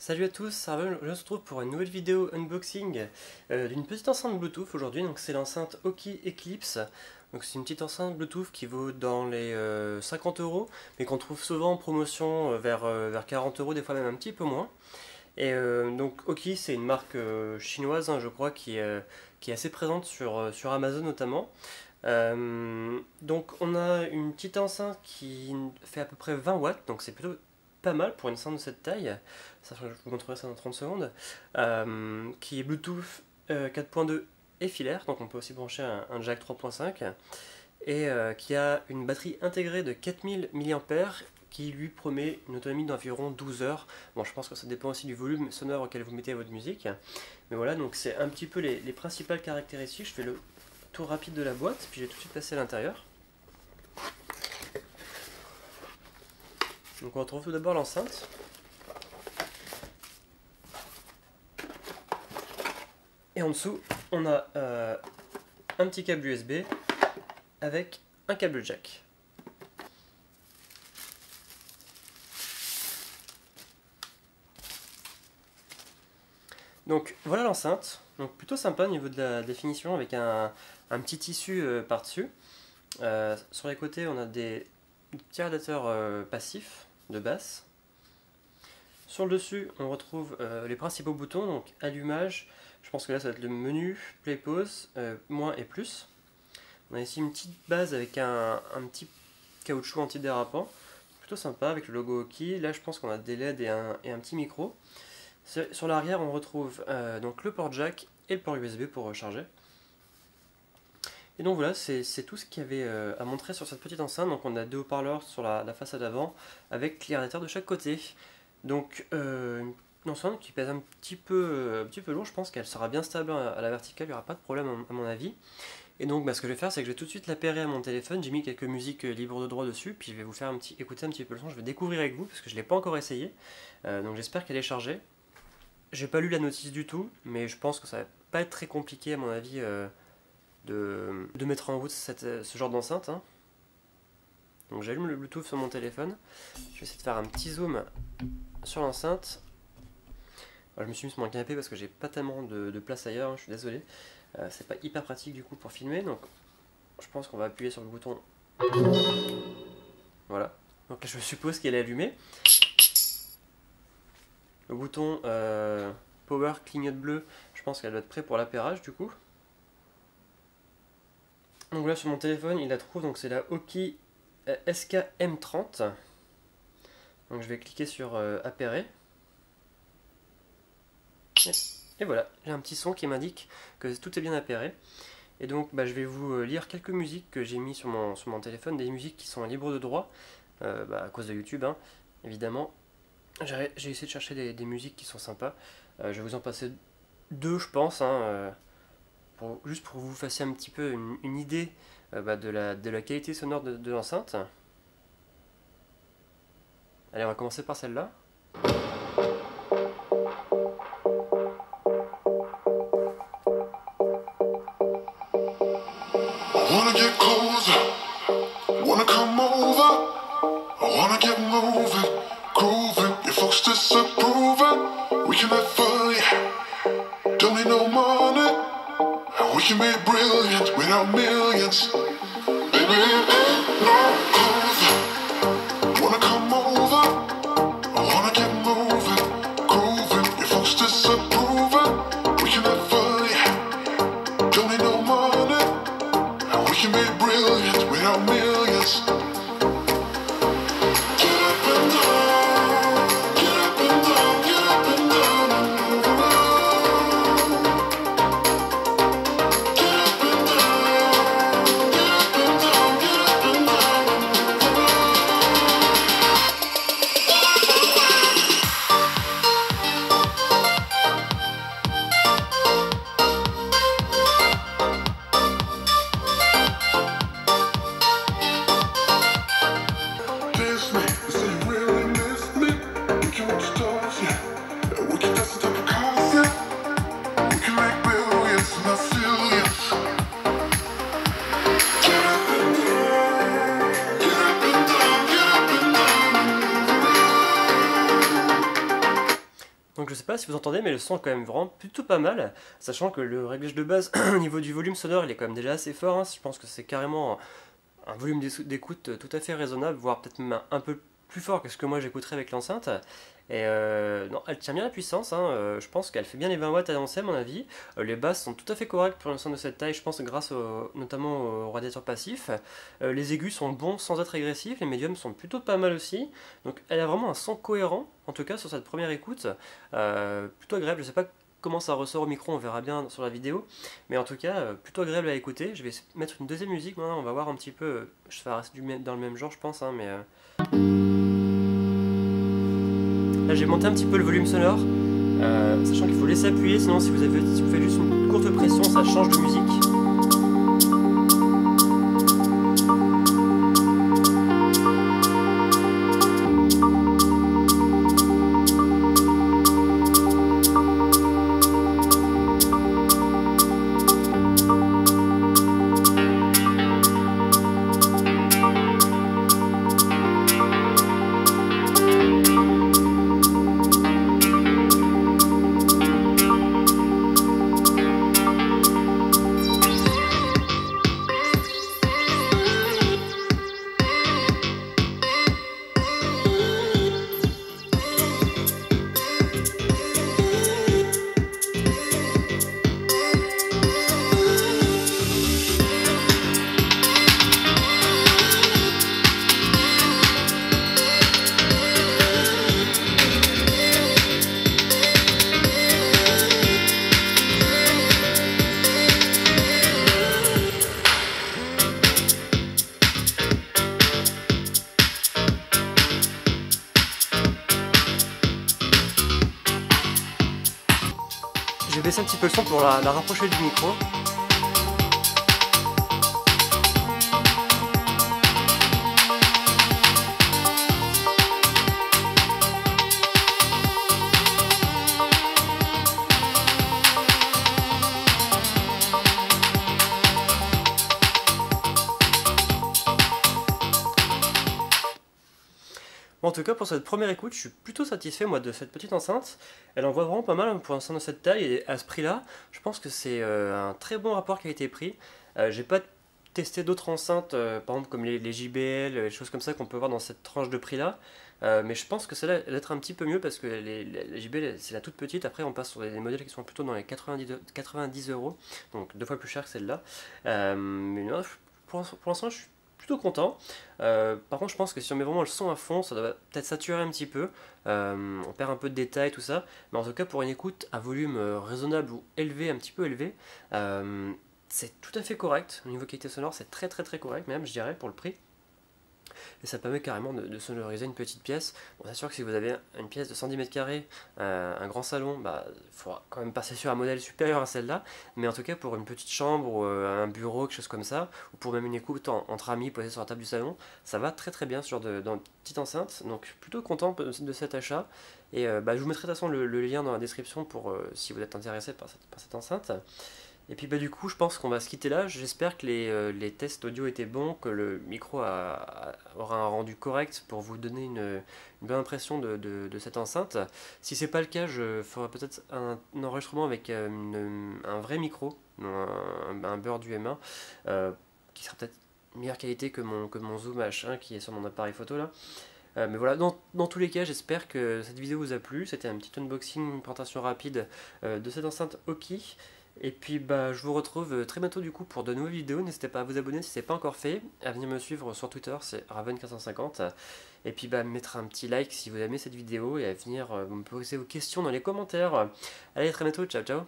Salut à tous, je se retrouve pour une nouvelle vidéo unboxing d'une petite enceinte Bluetooth aujourd'hui. Donc c'est l'enceinte Oki Eclipse. Donc c'est une petite enceinte Bluetooth qui vaut dans les 50 euros, mais qu'on trouve souvent en promotion vers 40 euros, des fois même un petit peu moins. Et donc Oki, c'est une marque chinoise, hein, je crois, qui est assez présente sur Amazon notamment. Donc on a une petite enceinte qui fait à peu près 20 watts, donc c'est plutôt pas mal pour une enceinte de cette taille. Ça, je vous montrerai ça dans 30 secondes. Qui est Bluetooth 4.2 et filaire, donc on peut aussi brancher un jack 3.5, et qui a une batterie intégrée de 4000 mAh qui lui promet une autonomie d'environ 12 heures. Bon, je pense que ça dépend aussi du volume sonore auquel vous mettez votre musique. Mais voilà, donc c'est un petit peu les principales caractéristiques. Je fais le tour rapide de la boîte, puis j'ai tout de suite passé à l'intérieur. Donc on retrouve tout d'abord l'enceinte. Et en dessous, on a un petit câble USB avec un câble jack. Donc voilà l'enceinte, donc plutôt sympa au niveau de la définition avec un petit tissu par-dessus. Sur les côtés, on a des petits radiateurs passifs de basse. Sur le dessus, on retrouve les principaux boutons, donc allumage. Je pense que là ça va être le menu, play, pause, moins et plus. On a ici une petite base avec un petit caoutchouc antidérapant, plutôt sympa avec le logo Oki. Là je pense qu'on a des LED et un petit micro. Sur l'arrière on retrouve donc le port jack et le port USB pour recharger. Et donc voilà, c'est tout ce qu'il y avait à montrer sur cette petite enceinte. Donc on a deux haut-parleurs sur la façade avant avec les radiateurs de chaque côté. Donc une enceinte qui pèse un petit peu lourd, je pense qu'elle sera bien stable à la verticale, il n'y aura pas de problème à mon avis. Et donc ce que je vais faire, c'est que je vais tout de suite l'appairer à mon téléphone. J'ai mis quelques musiques libres de droit dessus, puis je vais vous faire écouter un petit peu le son. Je vais découvrir avec vous parce que je ne l'ai pas encore essayé. Donc j'espère qu'elle est chargée. J'ai pas lu la notice du tout, mais je pense que ça va pas être très compliqué à mon avis de mettre en route ce genre d'enceinte. Hein. Donc j'allume le Bluetooth sur mon téléphone. Je vais essayer de faire un petit zoom sur l'enceinte. Je me suis mis sur mon canapé parce que j'ai pas tellement de place ailleurs, hein, je suis désolé. C'est pas hyper pratique du coup pour filmer, donc je pense qu'on va appuyer sur le bouton. Voilà. Donc là je suppose qu'elle est allumée. Le bouton Power clignote bleu, je pense qu'elle doit être prête pour l'appairage du coup. Donc là sur mon téléphone il la trouve, donc c'est la Oki SK-M30. Donc je vais cliquer sur appairer. Et voilà, j'ai un petit son qui m'indique que tout est bien appairé. Et donc je vais vous lire quelques musiques que j'ai mis sur mon téléphone, des musiques qui sont libres de droit, à cause de YouTube hein, évidemment. J'ai essayé de chercher des musiques qui sont sympas. Je vais vous en passer deux je pense, hein, juste pour que vous fassiez un petit peu une idée de la qualité sonore de l'enceinte. Allez, on va commencer par celle-là. Wanna get closer, wanna come over, I wanna get moving, grooving, your folks disapproving, we can have fun, yeah, don't need no money, and we can be brilliant without millions, baby, it ain't no closer, wanna come over, I wanna get moving, grooving, your folks disapproving, we can have fun, yeah, don't need no money, we can be brilliant without millions. Get up and down, get up and down, get up and down and move around. Get up and down, get up and down, get up and down and move pas si vous entendez, mais le son est quand même vraiment plutôt pas mal, sachant que le réglage de base au niveau du volume sonore, il est quand même déjà assez fort, hein. Je pense que c'est carrément un volume d'écoute tout à fait raisonnable, voire peut-être même un peu plus fort que ce que moi j'écouterais avec l'enceinte. Et non, elle tient bien la puissance, hein. Je pense qu'elle fait bien les 20 watts annoncés à mon avis. Les basses sont tout à fait correctes pour une enceinte de cette taille, je pense grâce notamment au radiateur passif. Les aigus sont bons sans être agressifs, les médiums sont plutôt pas mal aussi. Donc elle a vraiment un son cohérent, en tout cas sur cette première écoute. Plutôt agréable, je sais pas comment ça ressort au micro, on verra bien sur la vidéo, mais en tout cas plutôt agréable à écouter. Je vais mettre une deuxième musique maintenant, on va voir un petit peu, je vais rester dans le même genre je pense, hein, mais là j'ai monté un petit peu le volume sonore, sachant qu'il faut laisser appuyer, sinon si vous faites juste une courte pression ça change de musique. Je vais baisser un petit peu le son pour la rapprocher du micro. En tout cas, pour cette première écoute, je suis plutôt satisfait moi de cette petite enceinte. Elle envoie vraiment pas mal pour une enceinte de cette taille et à ce prix-là, je pense que c'est un très bon rapport qui a été pris. J'ai pas testé d'autres enceintes, par exemple comme les JBL, les choses comme ça qu'on peut voir dans cette tranche de prix-là. Mais je pense que celle-là, elle va être un petit peu mieux parce que les JBL, c'est la toute petite. Après, on passe sur des modèles qui sont plutôt dans les 90 euros, donc 2 fois plus cher que celle-là. Mais non, pour l'instant, je suis plutôt content. Par contre, je pense que si on met vraiment le son à fond, ça doit peut-être saturer un petit peu. On perd un peu de détails, tout ça. Mais en tout cas, pour une écoute à volume raisonnable ou élevé, un petit peu élevé, c'est tout à fait correct. Au niveau qualité sonore, c'est très correct, même, je dirais, pour le prix. Et ça permet carrément de sonoriser une petite pièce. Bon, c'est sûr que si vous avez une pièce de 110 m², un grand salon, bah, il faudra quand même passer sur un modèle supérieur à celle-là. Mais en tout cas, pour une petite chambre ou un bureau, quelque chose comme ça, ou pour même une écoute entre amis posée sur la table du salon, ça va très bien dans une petite enceinte. Donc plutôt content de cet achat. Et bah, je vous mettrai de toute façon le lien dans la description pour si vous êtes intéressé par cette enceinte. Et puis bah du coup je pense qu'on va se quitter là, j'espère que les tests audio étaient bons, que le micro aura un rendu correct pour vous donner une bonne impression de cette enceinte. Si c'est pas le cas, je ferai peut-être un enregistrement avec un vrai micro, un beurre du M1, qui sera peut-être meilleure qualité que mon Zoom H1 qui est sur mon appareil photo là. Mais voilà, dans tous les cas, j'espère que cette vidéo vous a plu. C'était un petit unboxing, une présentation rapide de cette enceinte Aukey. Et puis bah je vous retrouve très bientôt du coup pour de nouvelles vidéos. N'hésitez pas à vous abonner si ce n'est pas encore fait, à venir me suivre sur Twitter, c'est Raven450. Et puis bah mettre un petit like si vous aimez cette vidéo et à venir me poser vos questions dans les commentaires. Allez, très bientôt, ciao ciao.